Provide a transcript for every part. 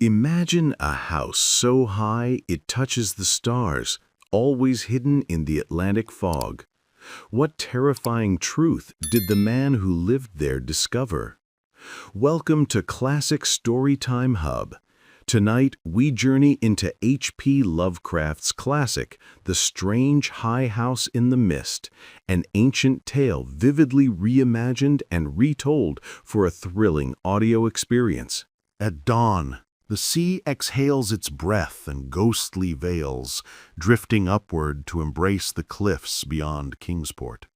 Imagine a house so high it touches the stars, always hidden in the Atlantic fog. What terrifying truth did the man who lived there discover? Welcome to Classic Storytime Hub. Tonight, we journey into H.P. Lovecraft's classic, The Strange High House in the Mist, an ancient tale vividly reimagined and retold for a thrilling audio experience. At dawn, the sea exhales its breath and ghostly veils, drifting upward to embrace the cliffs beyond Kingsport.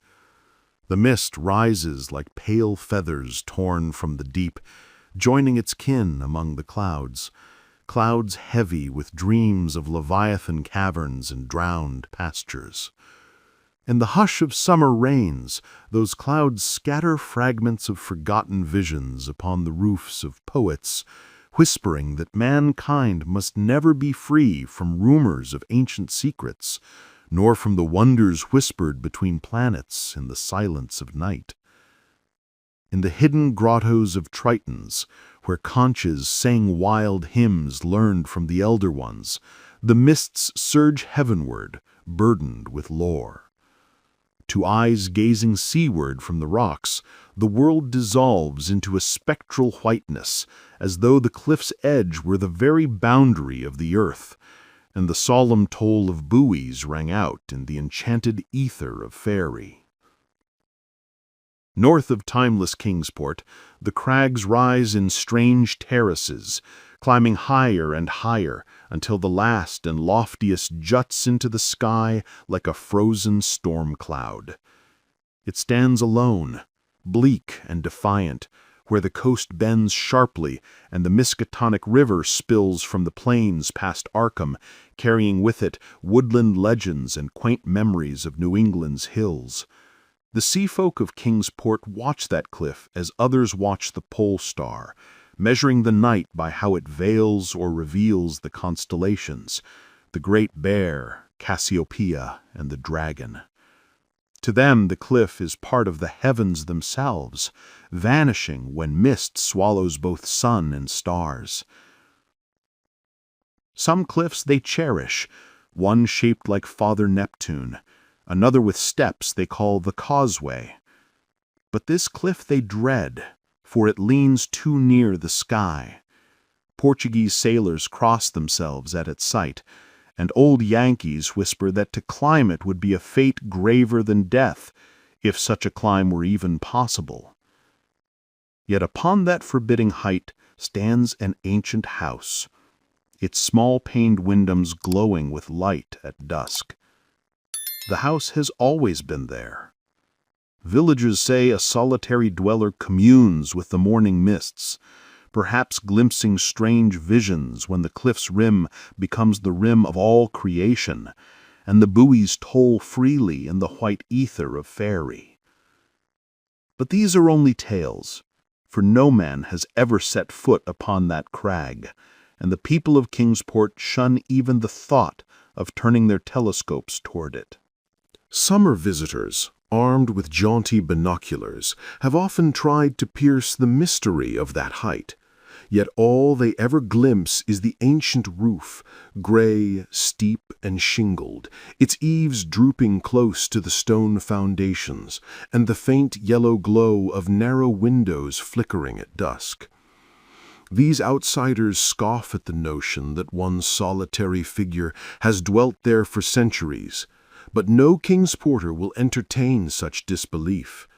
The mist rises like pale feathers torn from the deep, joining its kin among the clouds heavy with dreams of leviathan caverns and drowned pastures. In the hush of summer rains, those clouds scatter fragments of forgotten visions upon the roofs of poets, whispering that mankind must never be free from rumors of ancient secrets, nor from the wonders whispered between planets in the silence of night. In the hidden grottos of Tritons, where conches sang wild hymns learned from the elder ones, the mists surge heavenward, burdened with lore. To eyes gazing seaward from the rocks, the world dissolves into a spectral whiteness, as though the cliff's edge were the very boundary of the earth, and the solemn toll of buoys rang out in the enchanted ether of faerie. North of timeless Kingsport, the crags rise in strange terraces, climbing higher and higher until the last and loftiest juts into the sky like a frozen storm cloud. It stands alone, bleak and defiant, where the coast bends sharply and the Miskatonic River spills from the plains past Arkham, carrying with it woodland legends and quaint memories of New England's hills. The sea folk of Kingsport watch that cliff as others watch the pole star, measuring the night by how it veils or reveals the constellations, the Great Bear, Cassiopeia, and the Dragon. To them, the cliff is part of the heavens themselves, vanishing when mist swallows both sun and stars. Some cliffs they cherish, one shaped like Father Neptune, another with steps they call the Causeway. But this cliff they dread, for it leans too near the sky. Portuguese sailors cross themselves at its sight, and old Yankees whisper that to climb it would be a fate graver than death, if such a climb were even possible. Yet upon that forbidding height stands an ancient house, its small-paned windows glowing with light at dusk. The house has always been there. Villagers say a solitary dweller communes with the morning mists, perhaps glimpsing strange visions when the cliff's rim becomes the rim of all creation, and the buoys toll freely in the white ether of faerie. But these are only tales, for no man has ever set foot upon that crag, and the people of Kingsport shun even the thought of turning their telescopes toward it. Summer visitors, armed with jaunty binoculars, have often tried to pierce the mystery of that height. Yet all they ever glimpse is the ancient roof, gray, steep, and shingled, its eaves drooping close to the stone foundations, and the faint yellow glow of narrow windows flickering at dusk. These outsiders scoff at the notion that one solitary figure has dwelt there for centuries, but no Kingsporter will entertain such disbelief.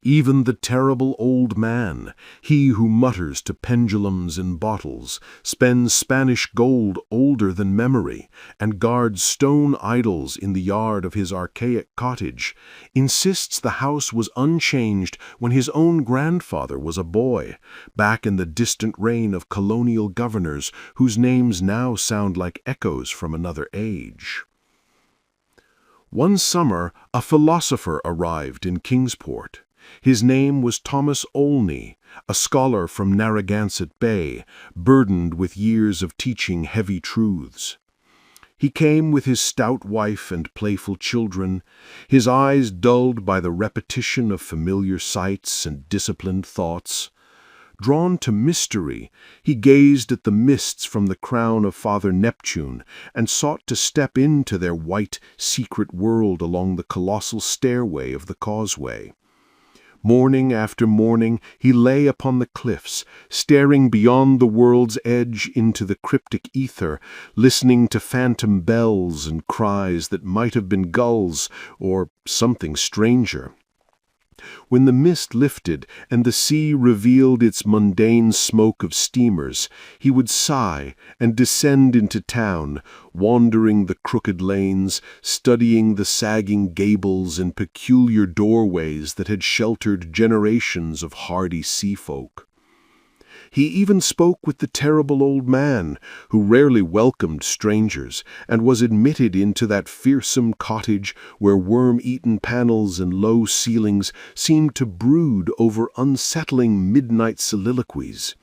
Even the terrible old man, he who mutters to pendulums in bottles, spends Spanish gold older than memory, and guards stone idols in the yard of his archaic cottage, insists the house was unchanged when his own grandfather was a boy, back in the distant reign of colonial governors whose names now sound like echoes from another age. One summer, a philosopher arrived in Kingsport. His name was Thomas Olney, a scholar from Narragansett Bay, burdened with years of teaching heavy truths. He came with his stout wife and playful children, his eyes dulled by the repetition of familiar sights and disciplined thoughts. Drawn to mystery, he gazed at the mists from the crown of Father Neptune and sought to step into their white, secret world along the colossal stairway of the causeway. Morning after morning, he lay upon the cliffs, staring beyond the world's edge into the cryptic ether, listening to phantom bells and cries that might have been gulls or something stranger. When the mist lifted and the sea revealed its mundane smoke of steamers, he would sigh and descend into town, wandering the crooked lanes, studying the sagging gables and peculiar doorways that had sheltered generations of hardy sea folk. He even spoke with the terrible old man, who rarely welcomed strangers, and was admitted into that fearsome cottage where worm-eaten panels and low ceilings seemed to brood over unsettling midnight soliloquies.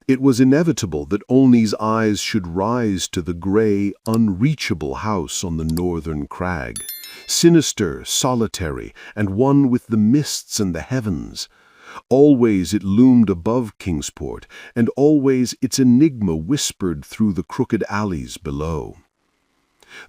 It was inevitable that Olney's eyes should rise to the gray, unreachable house on the northern crag, sinister, solitary, and one with the mists and the heavens. Always it loomed above Kingsport, and always its enigma whispered through the crooked alleys below.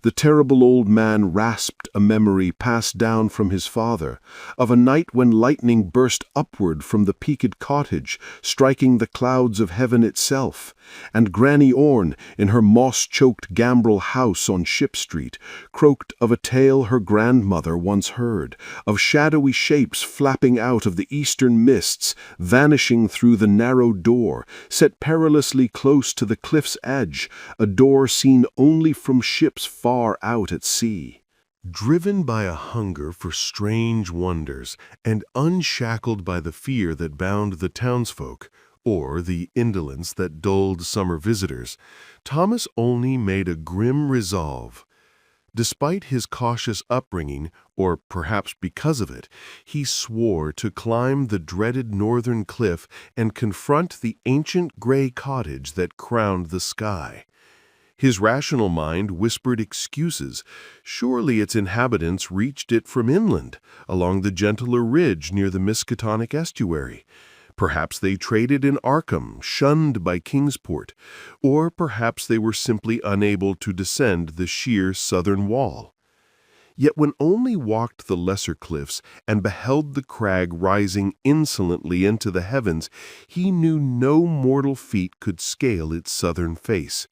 The terrible old man rasped a memory passed down from his father, of a night when lightning burst upward from the peaked cottage, striking the clouds of heaven itself, and Granny Orne, in her moss-choked gambrel house on Ship Street, croaked of a tale her grandmother once heard, of shadowy shapes flapping out of the eastern mists, vanishing through the narrow door, set perilously close to the cliff's edge, a door seen only from ships far out at sea. Driven by a hunger for strange wonders and unshackled by the fear that bound the townsfolk, or the indolence that dulled summer visitors, Thomas Olney made a grim resolve. Despite his cautious upbringing, or perhaps because of it, he swore to climb the dreaded northern cliff and confront the ancient gray cottage that crowned the sky. His rational mind whispered excuses. Surely its inhabitants reached it from inland, along the gentler ridge near the Miskatonic estuary. Perhaps they traded in Arkham, shunned by Kingsport, or perhaps they were simply unable to descend the sheer southern wall. Yet when Olney walked the lesser cliffs and beheld the crag rising insolently into the heavens, he knew no mortal feet could scale its southern face.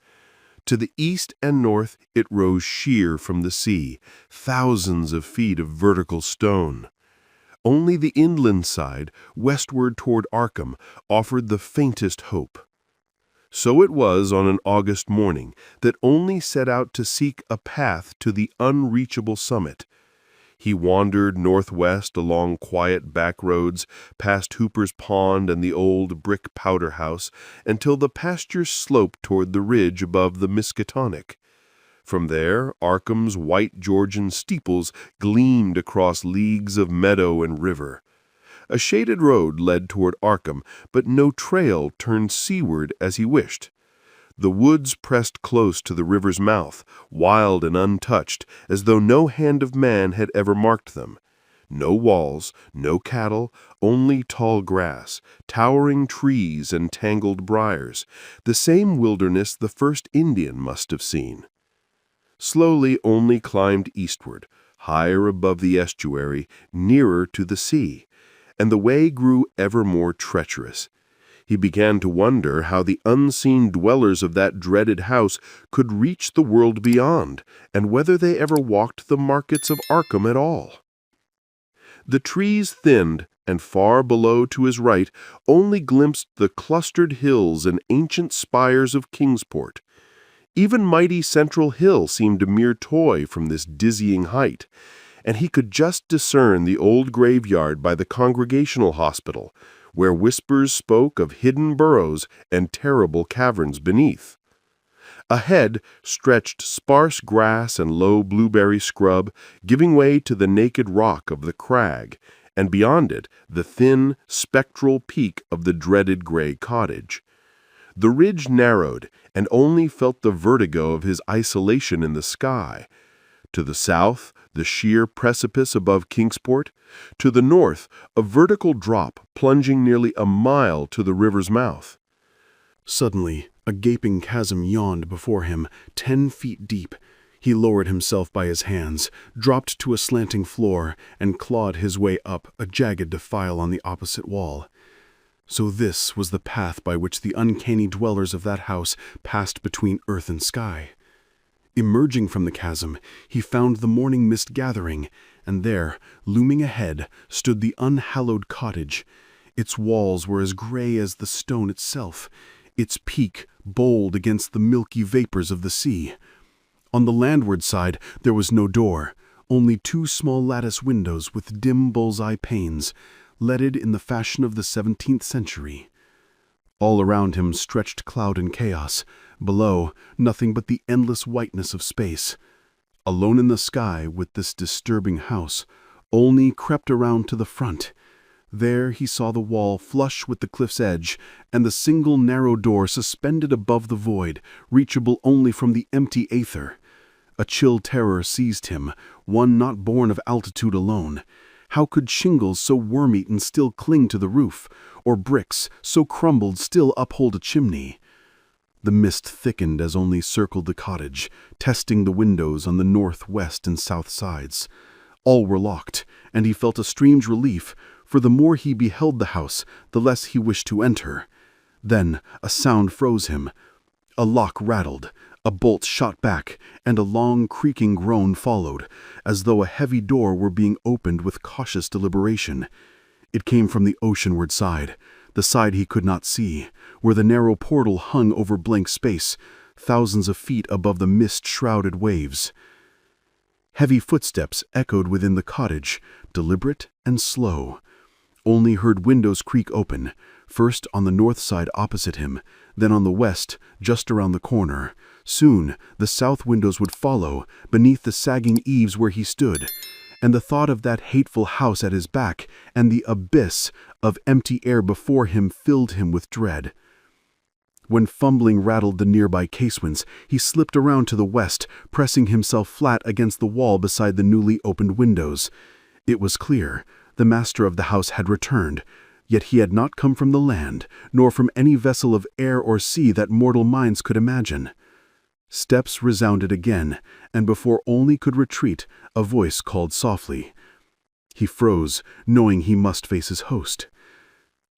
To the east and north it rose sheer from the sea, thousands of feet of vertical stone. Only the inland side, westward toward Arkham, offered the faintest hope. So it was on an August morning that Olney set out to seek a path to the unreachable summit. He wandered northwest along quiet back roads, past Hooper's Pond and the old brick powder house, until the pastures sloped toward the ridge above the Miskatonic. From there, Arkham's white Georgian steeples gleamed across leagues of meadow and river. A shaded road led toward Arkham, but no trail turned seaward as he wished. The woods pressed close to the river's mouth, wild and untouched, as though no hand of man had ever marked them. No walls, no cattle, only tall grass, towering trees and tangled briars, the same wilderness the first Indian must have seen. Slowly Olney climbed eastward, higher above the estuary, nearer to the sea, and the way grew ever more treacherous. He began to wonder how the unseen dwellers of that dreaded house could reach the world beyond, and whether they ever walked the markets of Arkham at all. The trees thinned, and far below to his right only glimpsed the clustered hills and ancient spires of Kingsport. Even mighty Central Hill seemed a mere toy from this dizzying height, and he could just discern the old graveyard by the Congregational Hospital, where whispers spoke of hidden burrows and terrible caverns beneath. Ahead stretched sparse grass and low blueberry scrub, giving way to the naked rock of the crag, and beyond it the thin, spectral peak of the dreaded gray cottage. The ridge narrowed, and Olney felt the vertigo of his isolation in the sky. To the south, the sheer precipice above Kingsport. To the north, a vertical drop plunging nearly a mile to the river's mouth. Suddenly, a gaping chasm yawned before him, 10 feet deep. He lowered himself by his hands, dropped to a slanting floor, and clawed his way up a jagged defile on the opposite wall. So this was the path by which the uncanny dwellers of that house passed between earth and sky. Emerging from the chasm, he found the morning mist gathering, and there, looming ahead, stood the unhallowed cottage. Its walls were as gray as the stone itself, its peak bold against the milky vapors of the sea. On the landward side there was no door, only 2 small lattice windows with dim bull's-eye panes, leaded in the fashion of the 17th century. All around him stretched cloud and chaos. Below, nothing but the endless whiteness of space. Alone in the sky with this disturbing house, Olney crept around to the front. There he saw the wall flush with the cliff's edge, and the single narrow door suspended above the void, reachable only from the empty aether. A chill terror seized him, one not born of altitude alone. How could shingles so worm-eaten still cling to the roof, or bricks so crumbled still uphold a chimney? The mist thickened as Olney circled the cottage, testing the windows on the north, west, and south sides. All were locked, and he felt a strange relief, for the more he beheld the house, the less he wished to enter. Then a sound froze him. A lock rattled, a bolt shot back, and a long creaking groan followed, as though a heavy door were being opened with cautious deliberation. It came from the oceanward side, the side he could not see, where the narrow portal hung over blank space, thousands of feet above the mist-shrouded waves. Heavy footsteps echoed within the cottage, deliberate and slow. Olney heard windows creak open, first on the north side opposite him, then on the west, just around the corner. Soon, the south windows would follow, beneath the sagging eaves where he stood, and the thought of that hateful house at his back and the abyss of empty air before him filled him with dread. When fumbling rattled the nearby casements, he slipped around to the west, pressing himself flat against the wall beside the newly opened windows. It was clear. The master of the house had returned, yet he had not come from the land, nor from any vessel of air or sea that mortal minds could imagine. Steps resounded again, and before Olney could retreat, a voice called softly. He froze, knowing he must face his host.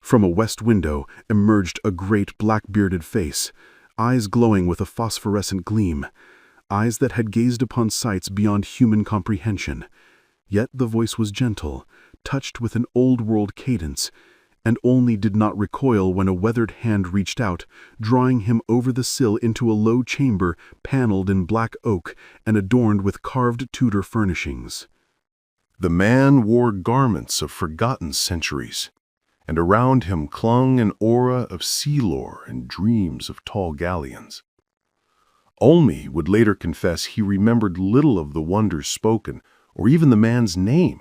From a west window emerged a great black-bearded face, eyes glowing with a phosphorescent gleam, eyes that had gazed upon sights beyond human comprehension. Yet the voice was gentle, touched with an old-world cadence, and Olney did not recoil when a weathered hand reached out, drawing him over the sill into a low chamber paneled in black oak and adorned with carved Tudor furnishings. The man wore garments of forgotten centuries, and around him clung an aura of sea lore and dreams of tall galleons. Olney would later confess he remembered little of the wonders spoken, or even the man's name,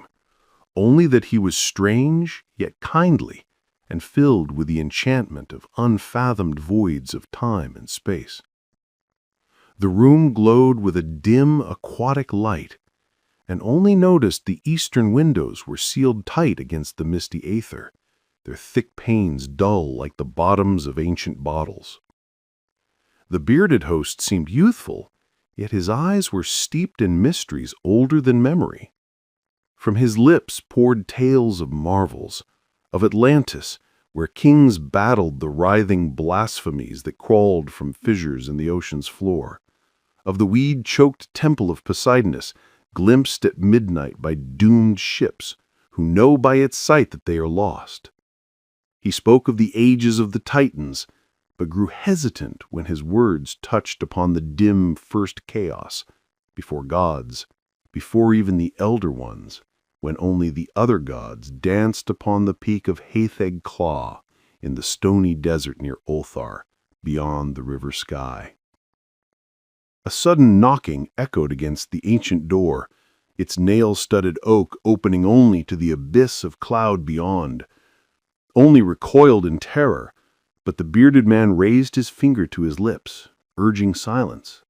only that he was strange yet kindly, and filled with the enchantment of unfathomed voids of time and space. The room glowed with a dim aquatic light, and Olney noticed the eastern windows were sealed tight against the misty aether, their thick panes dull like the bottoms of ancient bottles. The bearded host seemed youthful, yet his eyes were steeped in mysteries older than memory. From his lips poured tales of marvels, of Atlantis, where kings battled the writhing blasphemies that crawled from fissures in the ocean's floor, of the weed-choked temple of Poseidonus, glimpsed at midnight by doomed ships who know by its sight that they are lost. He spoke of the ages of the Titans, but grew hesitant when his words touched upon the dim first chaos, before gods, before even the elder ones, when only the other gods danced upon the peak of Hatheg Claw in the stony desert near Ulthar, beyond the river sky. A sudden knocking echoed against the ancient door, its nail-studded oak opening only to the abyss of cloud beyond. Olney recoiled in terror, but the bearded man raised his finger to his lips, urging silence.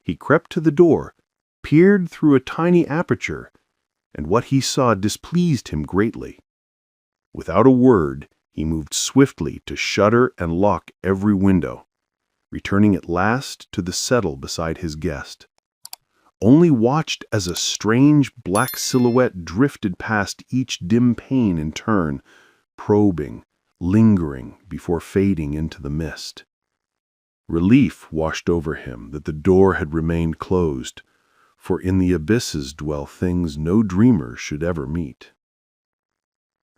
He crept to the door, peered through a tiny aperture, and what he saw displeased him greatly. Without a word, he moved swiftly to shutter and lock every window, returning at last to the settle beside his guest. Only watched as a strange black silhouette drifted past each dim pane in turn, probing, lingering before fading into the mist. Relief washed over him that the door had remained closed, for in the abysses dwell things no dreamer should ever meet.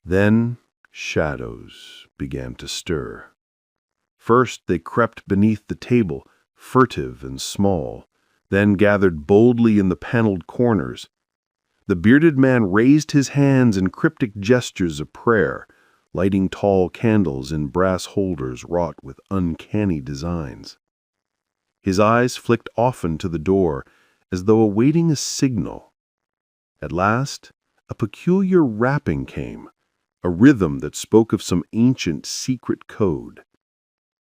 Then shadows began to stir. First they crept beneath the table, furtive and small, then gathered boldly in the paneled corners. The bearded man raised his hands in cryptic gestures of prayer, lighting tall candles in brass holders wrought with uncanny designs. His eyes flicked often to the door, as though awaiting a signal. At last, a peculiar rapping came, a rhythm that spoke of some ancient secret code.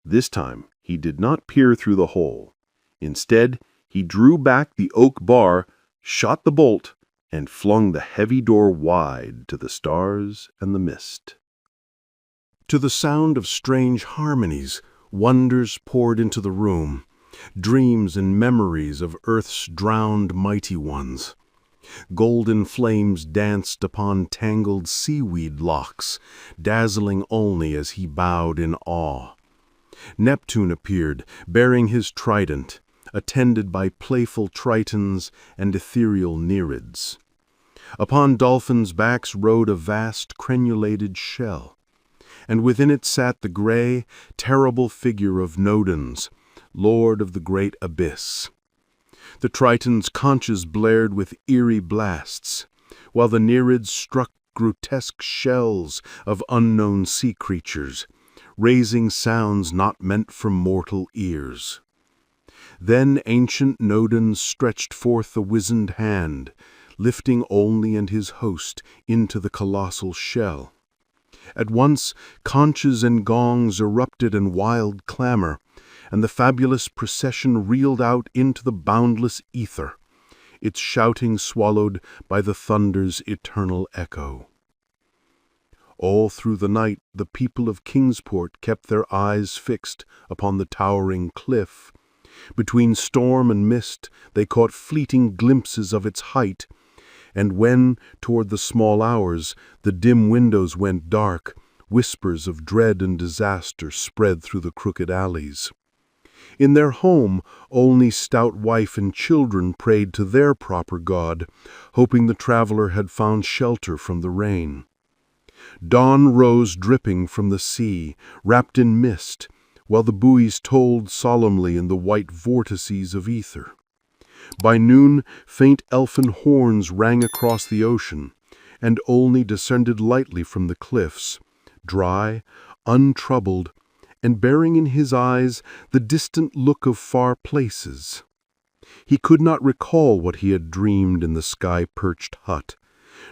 This time, he did not peer through the hole. Instead, he drew back the oak bar, shot the bolt, and flung the heavy door wide to the stars and the mist. To the sound of strange harmonies, wonders poured into the room, dreams and memories of Earth's drowned mighty ones. Golden flames danced upon tangled seaweed locks, dazzling Olney as he bowed in awe. Neptune appeared, bearing his trident, attended by playful tritons and ethereal nereids. Upon dolphins' backs rode a vast crenulated shell, and within it sat the gray, terrible figure of Nodens, lord of the great abyss. The tritons' conches blared with eerie blasts, while the nereids struck grotesque shells of unknown sea creatures, raising sounds not meant for mortal ears. Then ancient Nodens stretched forth a wizened hand, lifting Olney and his host into the colossal shell. At once, conches and gongs erupted in wild clamor, and the fabulous procession reeled out into the boundless ether, its shouting swallowed by the thunder's eternal echo. All through the night, the people of Kingsport kept their eyes fixed upon the towering cliff. Between storm and mist, they caught fleeting glimpses of its height, and when, toward the small hours, the dim windows went dark, whispers of dread and disaster spread through the crooked alleys. In their home, Olney's stout wife and children prayed to their proper God, hoping the traveler had found shelter from the rain. Dawn rose dripping from the sea, wrapped in mist, while the buoys tolled solemnly in the white vortices of ether. By noon, faint elfin horns rang across the ocean, and Olney descended lightly from the cliffs, dry, untroubled, and bearing in his eyes the distant look of far places. He could not recall what he had dreamed in the sky-perched hut,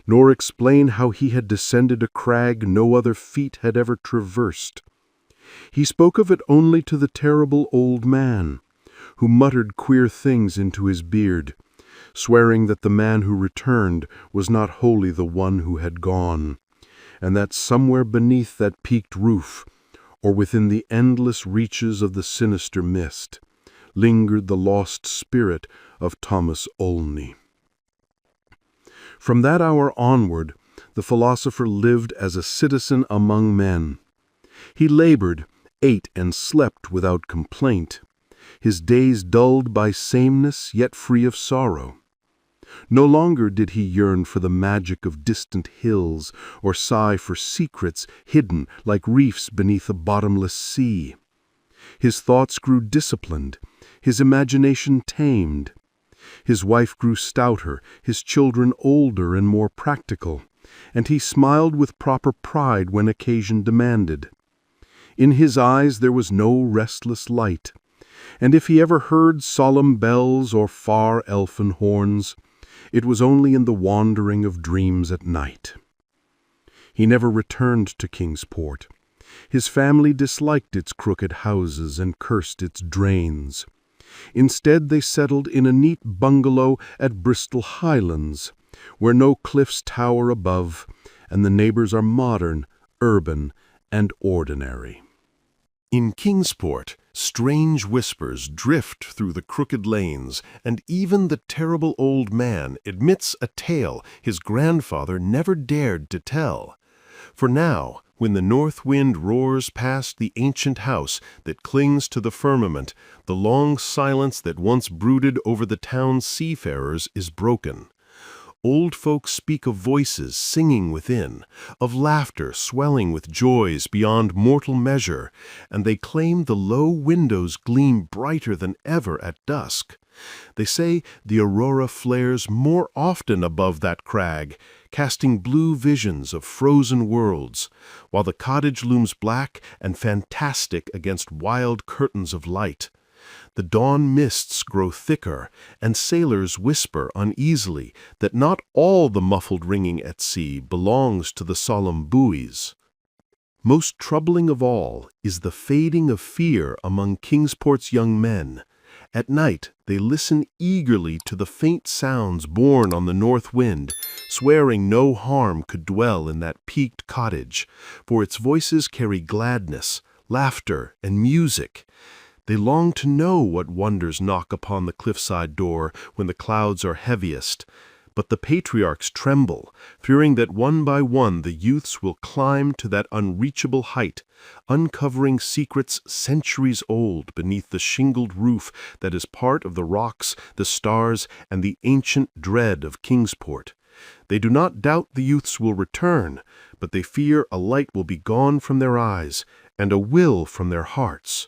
nor explain how he had descended a crag no other feet had ever traversed. He spoke of it only to the terrible old man, who muttered queer things into his beard, swearing that the man who returned was not wholly the one who had gone, and that somewhere beneath that peaked roof, or within the endless reaches of the sinister mist, lingered the lost spirit of Thomas Olney. From that hour onward, the philosopher lived as a citizen among men. He labored, ate, and slept without complaint, his days dulled by sameness yet free of sorrow. No longer did he yearn for the magic of distant hills or sigh for secrets hidden like reefs beneath a bottomless sea. His thoughts grew disciplined, his imagination tamed. His wife grew stouter, his children older and more practical, and he smiled with proper pride when occasion demanded. In his eyes there was no restless light, and if he ever heard solemn bells or far elfin horns, it was only in the wandering of dreams at night. He never returned to Kingsport. His family disliked its crooked houses and cursed its drains. Instead, they settled in a neat bungalow at Bristol Highlands, where no cliffs tower above, and the neighbors are modern, urban, and ordinary. In Kingsport, strange whispers drift through the crooked lanes, and even the terrible old man admits a tale his grandfather never dared to tell. For now, when the north wind roars past the ancient house that clings to the firmament, the long silence that once brooded over the town's seafarers is broken. Old folks speak of voices singing within, of laughter swelling with joys beyond mortal measure, and they claim the low windows gleam brighter than ever at dusk. They say the aurora flares more often above that crag, casting blue visions of frozen worlds, while the cottage looms black and fantastic against wild curtains of light. The dawn mists grow thicker, and sailors whisper uneasily that not all the muffled ringing at sea belongs to the solemn buoys. Most troubling of all is the fading of fear among Kingsport's young men. At night they listen eagerly to the faint sounds borne on the north wind, swearing no harm could dwell in that peaked cottage, for its voices carry gladness, laughter, and music. They long to know what wonders knock upon the cliffside door when the clouds are heaviest. But the patriarchs tremble, fearing that one by one the youths will climb to that unreachable height, uncovering secrets centuries old beneath the shingled roof that is part of the rocks, the stars, and the ancient dread of Kingsport. They do not doubt the youths will return, but they fear a light will be gone from their eyes, and a will from their hearts.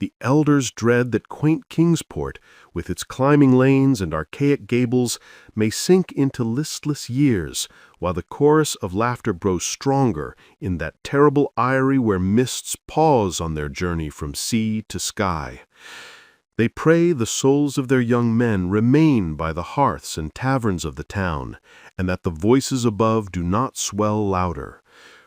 The elders dread that quaint Kingsport, with its climbing lanes and archaic gables, may sink into listless years, while the chorus of laughter grows stronger in that terrible eyrie where mists pause on their journey from sea to sky. They pray the souls of their young men remain by the hearths and taverns of the town, and that the voices above do not swell louder.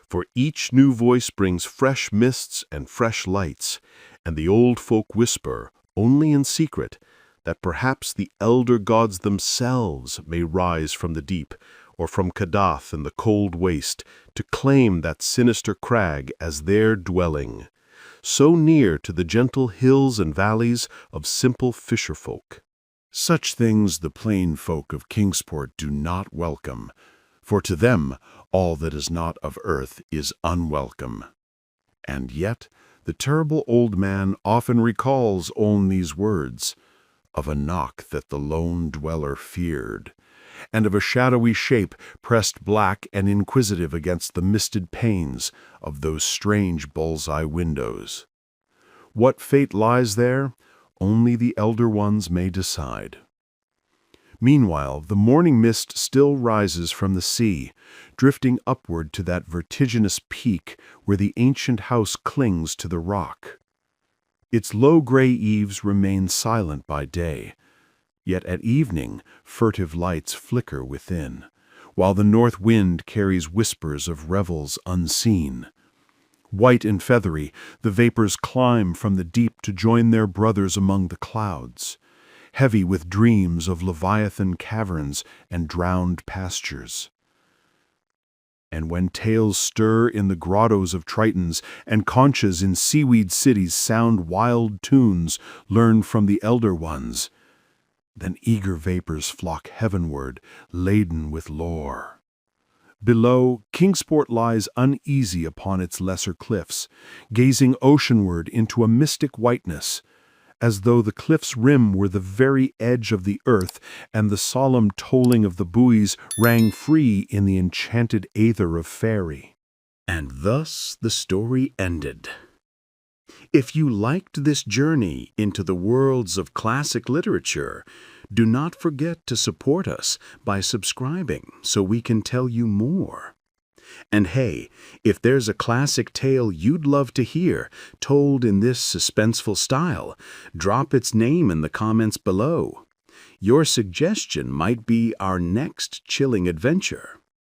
For each new voice brings fresh mists and fresh lights, and the old folk whisper, only in secret, that perhaps the elder gods themselves may rise from the deep, or from Kadath and the cold waste, to claim that sinister crag as their dwelling, so near to the gentle hills and valleys of simple fisherfolk. Such things the plain folk of Kingsport do not welcome, for to them all that is not of earth is unwelcome. And yet the terrible old man often recalls Olney's words, of a knock that the lone dweller feared, and of a shadowy shape pressed black and inquisitive against the misted panes of those strange bull's-eye windows. What fate lies there, only the elder ones may decide. Meanwhile, the morning mist still rises from the sea, drifting upward to that vertiginous peak where the ancient house clings to the rock. Its low gray eaves remain silent by day, yet at evening furtive lights flicker within, while the north wind carries whispers of revels unseen. White and feathery, the vapors climb from the deep to join their brothers among the clouds, heavy with dreams of leviathan caverns and drowned pastures. And when tales stir in the grottos of Tritons and conches in seaweed cities sound wild tunes learned from the elder ones, then eager vapors flock heavenward, laden with lore. Below, Kingsport lies uneasy upon its lesser cliffs, gazing oceanward into a mystic whiteness, as though the cliff's rim were the very edge of the earth and the solemn tolling of the buoys rang free in the enchanted aether of faery. And thus the story ended. If you liked this journey into the worlds of classic literature, do not forget to support us by subscribing so we can tell you more. And hey, if there's a classic tale you'd love to hear told in this suspenseful style, drop its name in the comments below. Your suggestion might be our next chilling adventure.